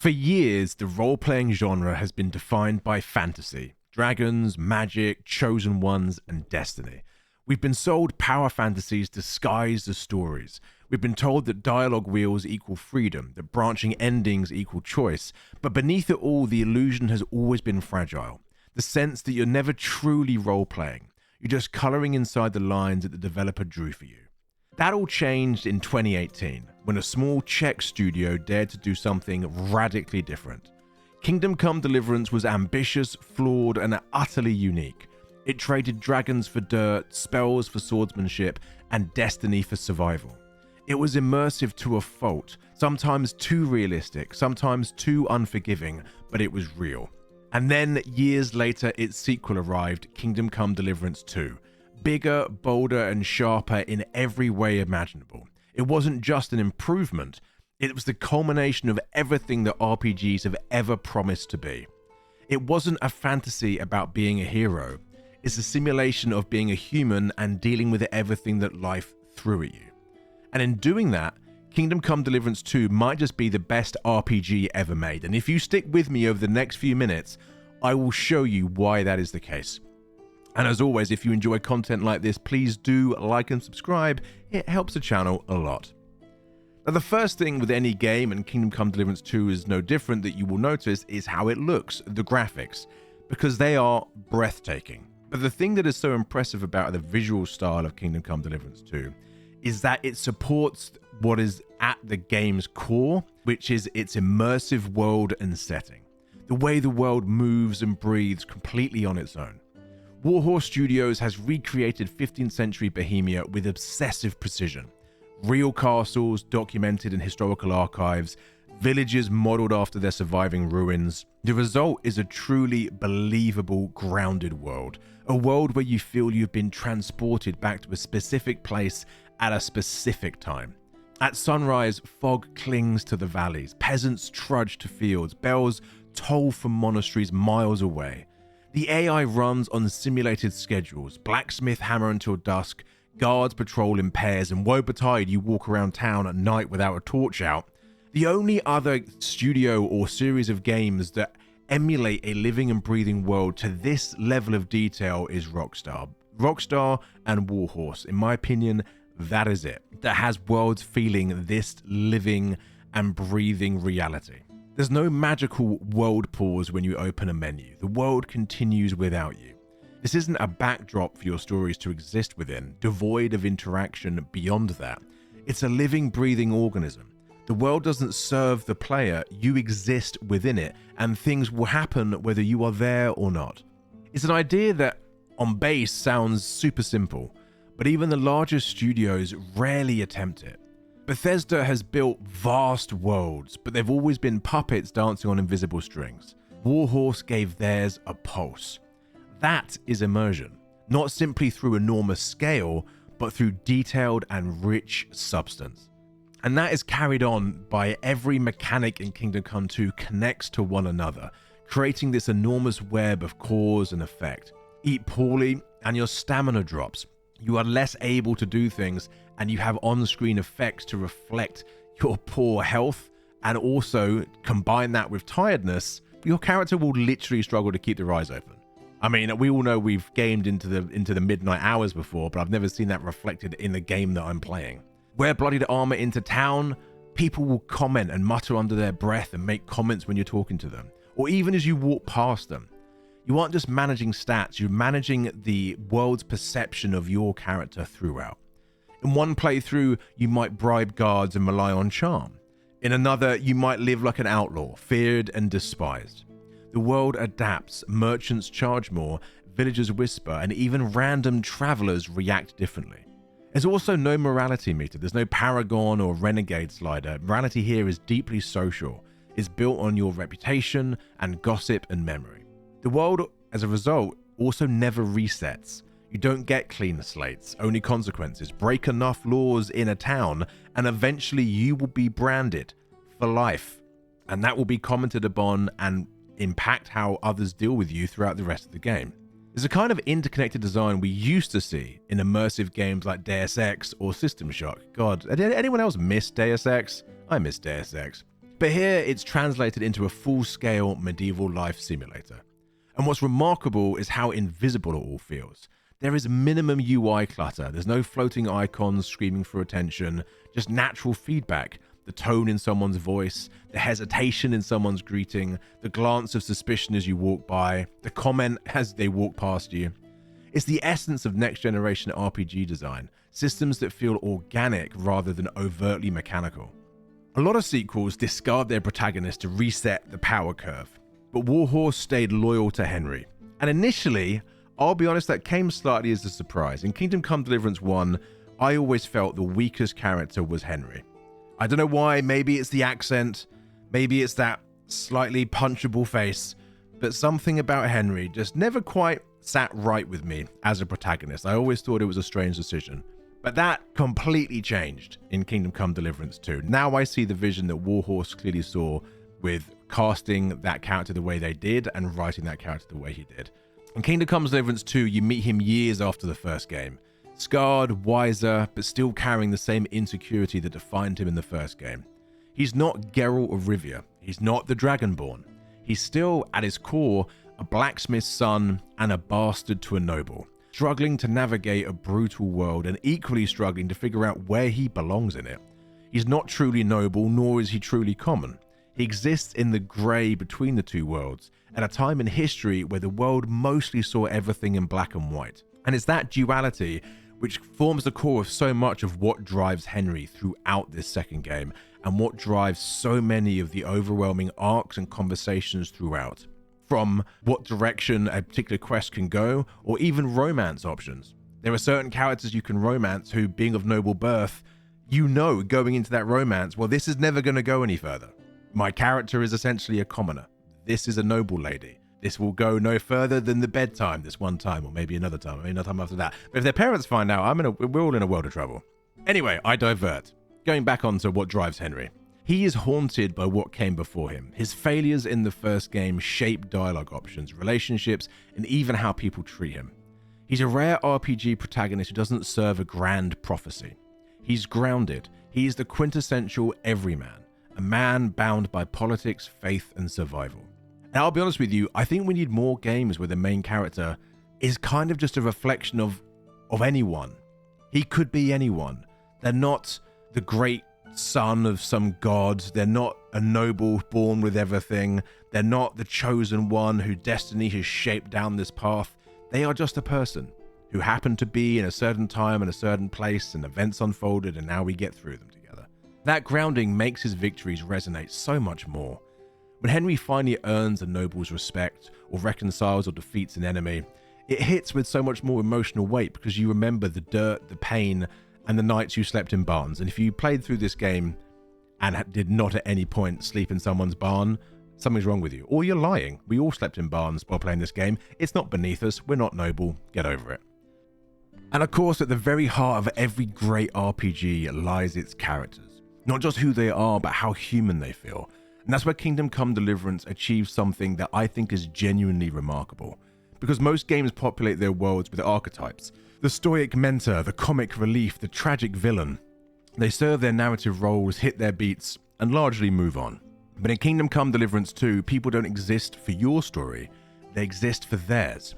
For years, the role-playing genre has been defined by fantasy. Dragons, magic, chosen ones, and destiny. We've been sold power fantasies disguised as stories. We've been told that dialogue wheels equal freedom, that branching endings equal choice. But beneath it all, the illusion has always been fragile. The sense that you're never truly role-playing. You're just coloring inside the lines that the developer drew for you. That all changed in 2018, when a small Czech studio dared to do something radically different. Kingdom Come: Deliverance was ambitious, flawed, and utterly unique. It traded dragons for dirt, spells for swordsmanship, and destiny for survival. It was immersive to a fault, sometimes too realistic, sometimes too unforgiving, but it was real. And then, years later, its sequel arrived, Kingdom Come: Deliverance 2. Bigger, bolder, and sharper in every way imaginable. It wasn't just an improvement, it was the culmination of everything that RPGs have ever promised to be. It wasn't a fantasy about being a hero, it's a simulation of being a human and dealing with everything that life threw at you. And in doing that, Kingdom Come: Deliverance 2 might just be the best RPG ever made, and if you stick with me over the next few minutes, I will show you why that is the case. And as always, if you enjoy content like this, please do like and subscribe. It helps the channel a lot. Now, the first thing with any game, and Kingdom Come: Deliverance 2 is no different, that you will notice is how it looks, the graphics, because they are breathtaking. But the thing that is so impressive about the visual style of Kingdom Come: Deliverance 2 is that it supports what is at the game's core, which is its immersive world and setting. The way the world moves and breathes completely on its own. Warhorse Studios has recreated 15th century Bohemia with obsessive precision. Real castles documented in historical archives, villages modeled after their surviving ruins. The result is a truly believable, grounded world. A world where you feel you've been transported back to a specific place at a specific time. At sunrise, fog clings to the valleys. Peasants trudge to fields. Bells toll from monasteries miles away. The AI runs on simulated schedules. Blacksmith hammer until dusk, guards patrol in pairs, and woe betide you walk around town at night without a torch out. The only other studio or series of games that emulate a living and breathing world to this level of detail is Rockstar. Rockstar and Warhorse, in my opinion, that is it. That has worlds feeling this living and breathing reality. There's no magical world pause when you open a menu. The world continues without you. This isn't a backdrop for your stories to exist within, devoid of interaction beyond that. It's a living, breathing organism. The world doesn't serve the player, you exist within it, and things will happen whether you are there or not. It's an idea that, on base, sounds super simple, but even the largest studios rarely attempt it. Bethesda has built vast worlds, but they've always been puppets dancing on invisible strings. Warhorse gave theirs a pulse. That is immersion, not simply through enormous scale, but through detailed and rich substance. And that is carried on by every mechanic in Kingdom Come 2 connects to one another, creating this enormous web of cause and effect. Eat poorly and your stamina drops. You are less able to do things, and you have on-screen effects to reflect your poor health, and also combine that with tiredness, your character will literally struggle to keep their eyes open. I mean, we all know we've gamed into the midnight hours before, but I've never seen that reflected in the game that I'm playing. Wear bloodied armor into town, people will comment and mutter under their breath and make comments when you're talking to them, or even as you walk past them. You aren't just managing stats, you're managing the world's perception of your character throughout. In one playthrough, you might bribe guards and rely on charm. In another, you might live like an outlaw, feared and despised. The world adapts, merchants charge more, villagers whisper, and even random travelers react differently. There's also no morality meter, there's no paragon or renegade slider. Morality here is deeply social. It's built on your reputation and gossip and memory. The world, as a result, also never resets. You don't get clean slates, only consequences. Break enough laws in a town, and eventually you will be branded for life. And that will be commented upon and impact how others deal with you throughout the rest of the game. There's a kind of interconnected design we used to see in immersive games like Deus Ex or System Shock. God, did anyone else miss Deus Ex? I miss Deus Ex. But here it's translated into a full-scale medieval life simulator. And what's remarkable is how invisible it all feels. There is minimum UI clutter. There's no floating icons screaming for attention, just natural feedback. The tone in someone's voice, the hesitation in someone's greeting, the glance of suspicion as you walk by, the comment as they walk past you. It's the essence of next-generation RPG design, systems that feel organic rather than overtly mechanical. A lot of sequels discard their protagonist to reset the power curve, but Warhorse stayed loyal to Henry. And initially, I'll be honest, that came slightly as a surprise. In Kingdom Come Deliverance 1, I always felt the weakest character was Henry. I don't know why, maybe it's the accent, maybe it's that slightly punchable face, but something about Henry just never quite sat right with me as a protagonist. I always thought it was a strange decision. But that completely changed in Kingdom Come Deliverance 2. Now I see the vision that Warhorse clearly saw with casting that character the way they did and writing that character the way he did. In Kingdom Come Deliverance 2, you meet him years after the first game. Scarred, wiser, but still carrying the same insecurity that defined him in the first game. He's not Geralt of Rivia. He's not the Dragonborn. He's still, at his core, a blacksmith's son and a bastard to a noble, struggling to navigate a brutal world and equally struggling to figure out where he belongs in it. He's not truly noble, nor is he truly common. He exists in the grey between the two worlds, at a time in history where the world mostly saw everything in black and white. And it's that duality which forms the core of so much of what drives Henry throughout this second game, and what drives so many of the overwhelming arcs and conversations throughout. From what direction a particular quest can go, or even romance options. There are certain characters you can romance who, being of noble birth, you know going into that romance, well, this is never going to go any further. My character is essentially a commoner. This is a noble lady. This will go no further than the bedtime this one time, or maybe another time, maybe another time after that. But if their parents find out, we're all in a world of trouble. Anyway, I divert. Going back onto what drives Henry. He is haunted by what came before him. His failures in the first game shape dialogue options, relationships, and even how people treat him. He's a rare RPG protagonist who doesn't serve a grand prophecy. He's grounded. He is the quintessential everyman, a man bound by politics, faith, and survival. Now, I'll be honest with you, I think we need more games where the main character is kind of just a reflection of anyone. He could be anyone. They're not the great son of some god. They're not a noble born with everything. They're not the chosen one who destiny has shaped down this path. They are just a person who happened to be in a certain time and a certain place, and events unfolded, and now we get through them together. That grounding makes his victories resonate so much more. When Henry finally earns a noble's respect, or reconciles or defeats an enemy, it hits with so much more emotional weight because you remember the dirt, the pain, and the nights you slept in barns. And if you played through this game and did not at any point sleep in someone's barn, something's wrong with you. Or you're lying. We all slept in barns while playing this game. It's not beneath us. We're not noble. Get over it. And of course, at the very heart of every great RPG lies its characters. Not just who they are, but how human they feel. And that's where Kingdom Come Deliverance achieves something that I think is genuinely remarkable. Because most games populate their worlds with archetypes. The stoic mentor, the comic relief, the tragic villain. They serve their narrative roles, hit their beats, and largely move on. But in Kingdom Come Deliverance 2, people don't exist for your story, they exist for theirs.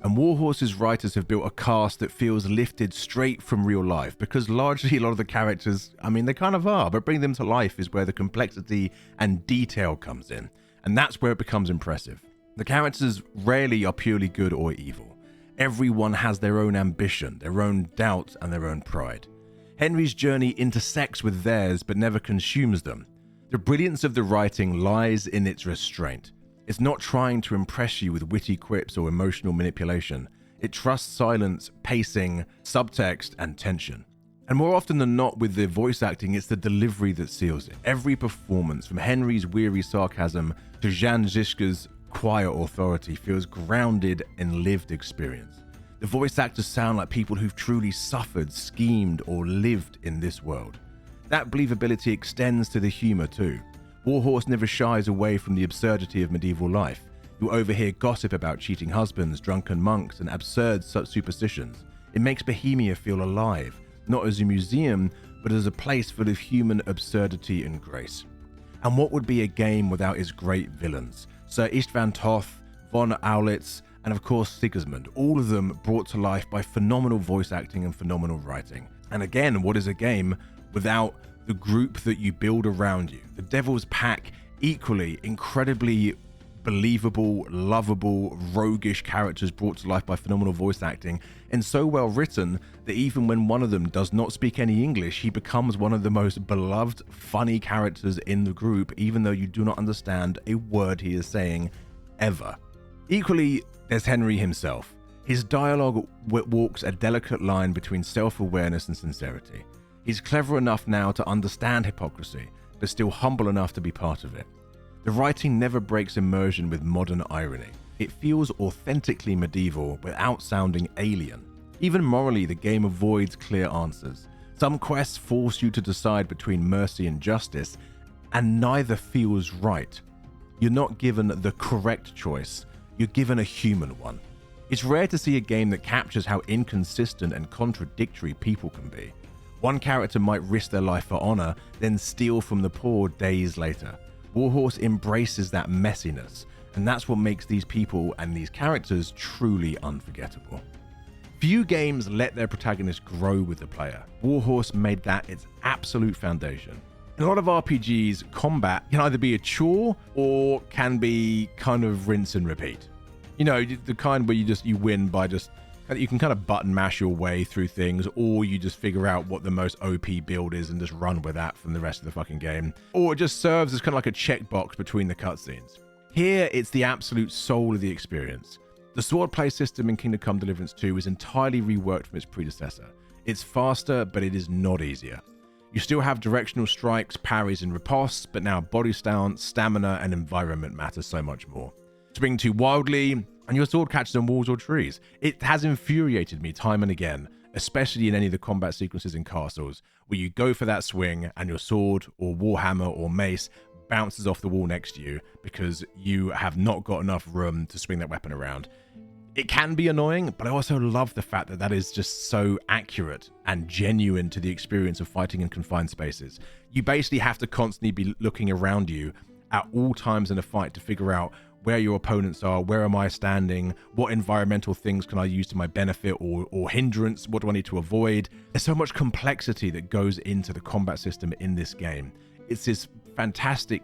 And Warhorse's writers have built a cast that feels lifted straight from real life, because largely a lot of the characters, they kind of are, but bringing them to life is where the complexity and detail comes in. And that's where it becomes impressive. The characters rarely are purely good or evil. Everyone has their own ambition, their own doubt, and their own pride. Henry's journey intersects with theirs, but never consumes them. The brilliance of the writing lies in its restraint. It's not trying to impress you with witty quips or emotional manipulation. It trusts silence, pacing, subtext, and tension. And more often than not with the voice acting, it's the delivery that seals it. Every performance, from Henry's weary sarcasm to Jan Žižka's quiet authority, feels grounded in lived experience. The voice actors sound like people who've truly suffered, schemed, or lived in this world. That believability extends to the humor too. Warhorse never shies away from the absurdity of medieval life. You overhear gossip about cheating husbands, drunken monks, and absurd superstitions. It makes Bohemia feel alive, not as a museum, but as a place full of human absurdity and grace. And what would be a game without its great villains? Sir Istvan Toth, von Aulitz, and of course Sigismund, all of them brought to life by phenomenal voice acting and phenomenal writing. And again, what is a game without the group that you build around you? The Devil's Pack, equally incredibly believable, lovable, roguish characters brought to life by phenomenal voice acting, and so well written that even when one of them does not speak any English, he becomes one of the most beloved, funny characters in the group, even though you do not understand a word he is saying, ever. Equally, there's Henry himself. His dialogue walks a delicate line between self-awareness and sincerity. He's clever enough now to understand hypocrisy, but still humble enough to be part of it. The writing never breaks immersion with modern irony. It feels authentically medieval without sounding alien. Even morally, the game avoids clear answers. Some quests force you to decide between mercy and justice, and neither feels right. You're not given the correct choice, you're given a human one. It's rare to see a game that captures how inconsistent and contradictory people can be. One character might risk their life for honor, then steal from the poor days later. Warhorse embraces that messiness, and that's what makes these people and these characters truly unforgettable. Few games let their protagonist grow with the player. Warhorse made that its absolute foundation. In a lot of RPGs, combat can either be a chore or can be kind of rinse and repeat. You know, the kind where you win by you can kind of button mash your way through things, or you just figure out what the most OP build is and just run with that from the rest of the fucking game. Or it just serves as kind of like a checkbox between the cutscenes. Here, it's the absolute soul of the experience. The swordplay system in Kingdom Come Deliverance 2 is entirely reworked from its predecessor. It's faster, but it is not easier. You still have directional strikes, parries, and riposts, but now body stance, stamina, and environment matter so much more. Swing too wildly, and your sword catches on walls or trees. It has infuriated me time and again, especially in any of the combat sequences in castles, where you go for that swing and your sword or warhammer or mace bounces off the wall next to you because you have not got enough room to swing that weapon around. It can be annoying, but I also love the fact that that is just so accurate and genuine to the experience of fighting in confined spaces. You basically have to constantly be looking around you at all times in a fight to figure out where your opponents are, where am I standing, what environmental things can I use to my benefit or hindrance, what do I need to avoid. There's so much complexity that goes into the combat system in this game. It's this fantastic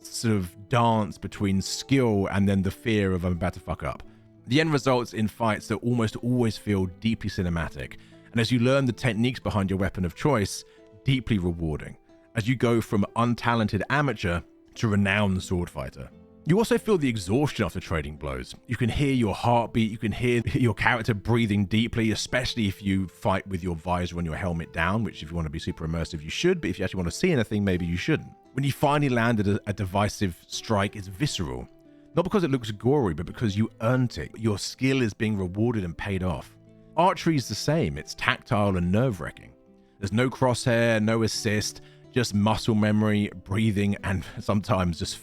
sort of dance between skill and then the fear of I'm about to fuck up. The end results in fights that almost always feel deeply cinematic, and as you learn the techniques behind your weapon of choice, deeply rewarding, as you go from untalented amateur to renowned sword fighter. You also feel the exhaustion after trading blows. You can hear your heartbeat, you can hear your character breathing deeply, especially if you fight with your visor and your helmet down, which if you want to be super immersive, you should, but if you actually want to see anything, maybe you shouldn't. When you finally landed a divisive strike, it's visceral. Not because it looks gory, but because you earned it. Your skill is being rewarded and paid off. Archery is the same. It's tactile and nerve-wracking. There's no crosshair, no assist, just muscle memory, breathing, and sometimes just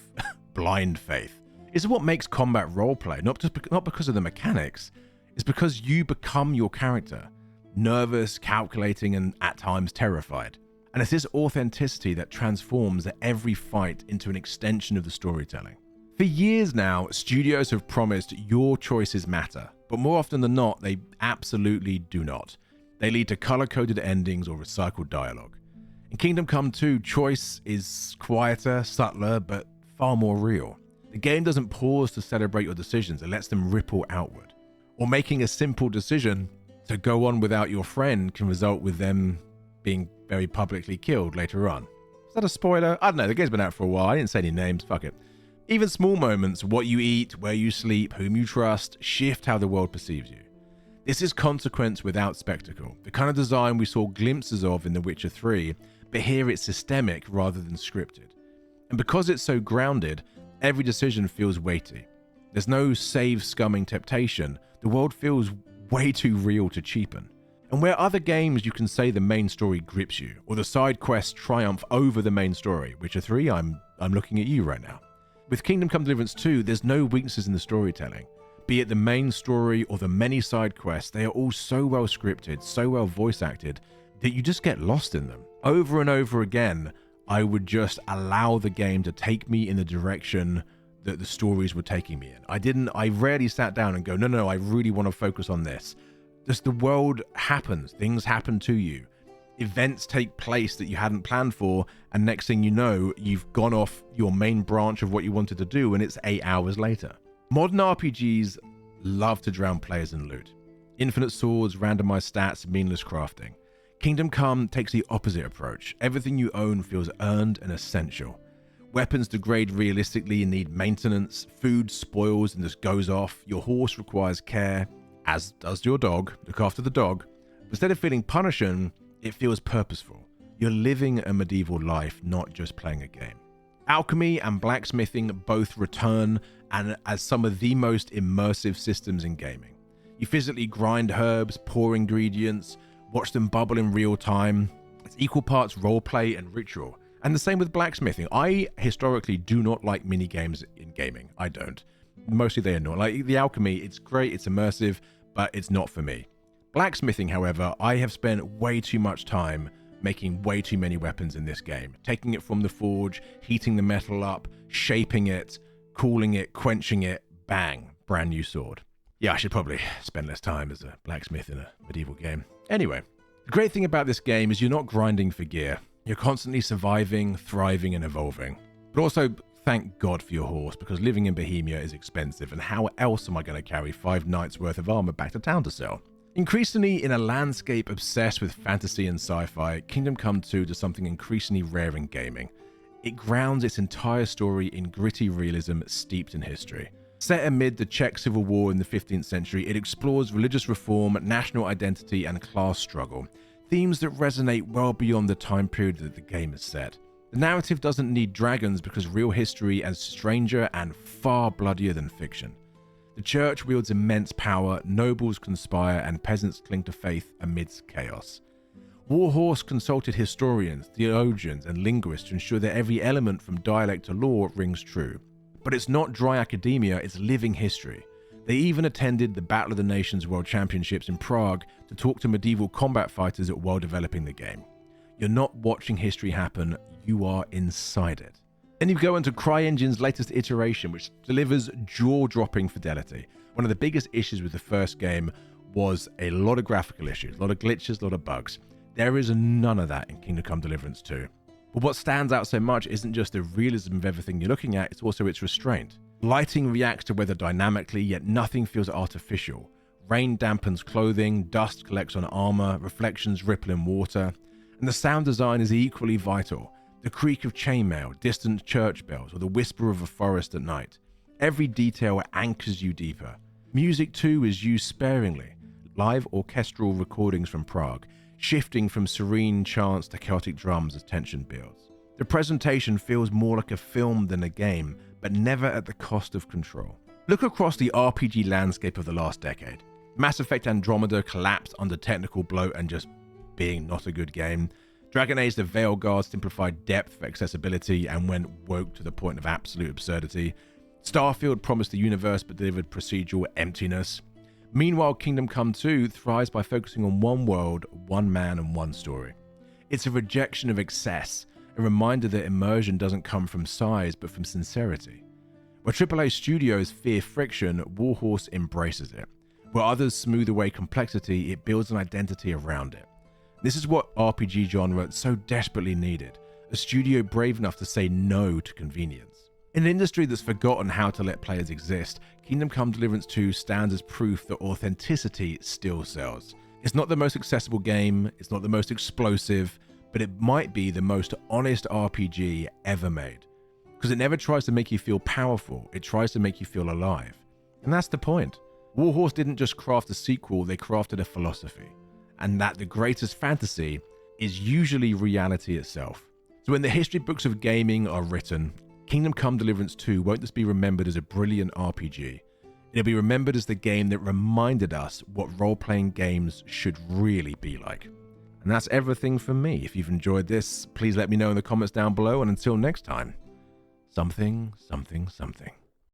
blind faith. It's what makes combat roleplay, not because of the mechanics. It's because you become your character, nervous, calculating, and at times terrified. And it's this authenticity that transforms every fight into an extension of the storytelling. For years now, studios have promised your choices matter, but more often than not, they absolutely do not. They lead to color-coded endings or recycled dialogue. In Kingdom Come 2, choice is quieter, subtler, but far more real. The game doesn't pause to celebrate your decisions, it lets them ripple outward. Or making a simple decision to go on without your friend can result with them being very publicly killed later on. Is that a spoiler? I don't know, the game's been out for a while, I didn't say any names, fuck it. Even small moments, what you eat, where you sleep, whom you trust, shift how the world perceives you. This is consequence without spectacle, the kind of design we saw glimpses of in The Witcher 3, but here it's systemic rather than scripted. And because it's so grounded, every decision feels weighty. There's no save-scumming temptation, the world feels way too real to cheapen. And where other games you can say the main story grips you, or the side quests triumph over the main story, Witcher 3, I'm looking at you right now. With Kingdom Come Deliverance 2, there's no weaknesses in the storytelling. Be it the main story or the many side quests, they are all so well scripted, so well voice acted, that you just get lost in them. Over and over again, I would just allow the game to take me in the direction that the stories were taking me in. I rarely sat down and go, no, I really want to focus on this. Just the world happens, things happen to you. Events take place that you hadn't planned for, and next thing you know, you've gone off your main branch of what you wanted to do, and it's 8 hours later. Modern RPGs love to drown players in loot. Infinite swords, randomized stats, meaningless crafting. Kingdom Come takes the opposite approach. Everything you own feels earned and essential. Weapons degrade realistically and need maintenance. Food spoils and just goes off. Your horse requires care, as does your dog. Look after the dog. Instead of feeling punishing, it feels purposeful. You're living a medieval life, not just playing a game. Alchemy and blacksmithing both return and as some of the most immersive systems in gaming. You physically grind herbs, pour ingredients, watch them bubble in real time. It's equal parts roleplay and ritual. And the same with blacksmithing. I historically do not like mini games in gaming. I don't. Mostly they are not. Like the alchemy, it's great, it's immersive, but it's not for me. Blacksmithing, however, I have spent way too much time making way too many weapons in this game. Taking it from the forge, heating the metal up, shaping it, cooling it, quenching it, bang, brand new sword. Yeah, I should probably spend less time as a blacksmith in a medieval game. Anyway, the great thing about this game is you're not grinding for gear. You're constantly surviving, thriving, and evolving. But also, thank God for your horse, because living in Bohemia is expensive, and how else am I going to carry 5 nights worth of armor back to town to sell? Increasingly, in a landscape obsessed with fantasy and sci-fi, Kingdom Come 2 does something increasingly rare in gaming. It grounds its entire story in gritty realism steeped in history. Set amid the Czech Civil War in the 15th century, it explores religious reform, national identity, and class struggle, themes that resonate well beyond the time period that the game is set. The narrative doesn't need dragons because real history is stranger and far bloodier than fiction. The church wields immense power, nobles conspire, and peasants cling to faith amidst chaos. Warhorse consulted historians, theologians, and linguists to ensure that every element from dialect to law rings true. But it's not dry academia, it's living history. They even attended the Battle of the Nations World Championships in Prague to talk to medieval combat fighters while developing the game. You're not watching history happen, you are inside it. Then you go into CryEngine's latest iteration, which delivers jaw-dropping fidelity. One of the biggest issues with the first game was a lot of graphical issues, a lot of glitches, a lot of bugs. There is none of that in Kingdom Come Deliverance 2. But what stands out so much isn't just the realism of everything you're looking at, it's also its restraint. Lighting reacts to weather dynamically, yet nothing feels artificial. Rain dampens clothing, dust collects on armor, reflections ripple in water, and the sound design is equally vital. The creak of chainmail, distant church bells, or the whisper of a forest at night. Every detail anchors you deeper. Music too is used sparingly. Live orchestral recordings from Prague, shifting from serene chants to chaotic drums as tension builds. The presentation feels more like a film than a game, but never at the cost of control. Look across the RPG landscape of the last decade. Mass Effect Andromeda collapsed under technical bloat and just being not a good game. Dragon Age: The Veilguard simplified depth for accessibility and went woke to the point of absolute absurdity. Starfield promised the universe but delivered procedural emptiness. Meanwhile, Kingdom Come 2 thrives by focusing on one world, one man, and one story. It's a rejection of excess, a reminder that immersion doesn't come from size but from sincerity. Where AAA studios fear friction, Warhorse embraces it. Where others smooth away complexity, it builds an identity around it. This is what RPG genre so desperately needed, a studio brave enough to say no to convenience. In an industry that's forgotten how to let players exist, Kingdom Come Deliverance 2 stands as proof that authenticity still sells. It's not the most accessible game, it's not the most explosive, but it might be the most honest RPG ever made. Because it never tries to make you feel powerful, it tries to make you feel alive. And that's the point. Warhorse didn't just craft a sequel, they crafted a philosophy. And that the greatest fantasy is usually reality itself. So when the history books of gaming are written, Kingdom Come Deliverance 2 won't just be remembered as a brilliant RPG. It'll be remembered as the game that reminded us what role-playing games should really be like. And that's everything from me. If you've enjoyed this, please let me know in the comments down below, and until next time, something, something, something.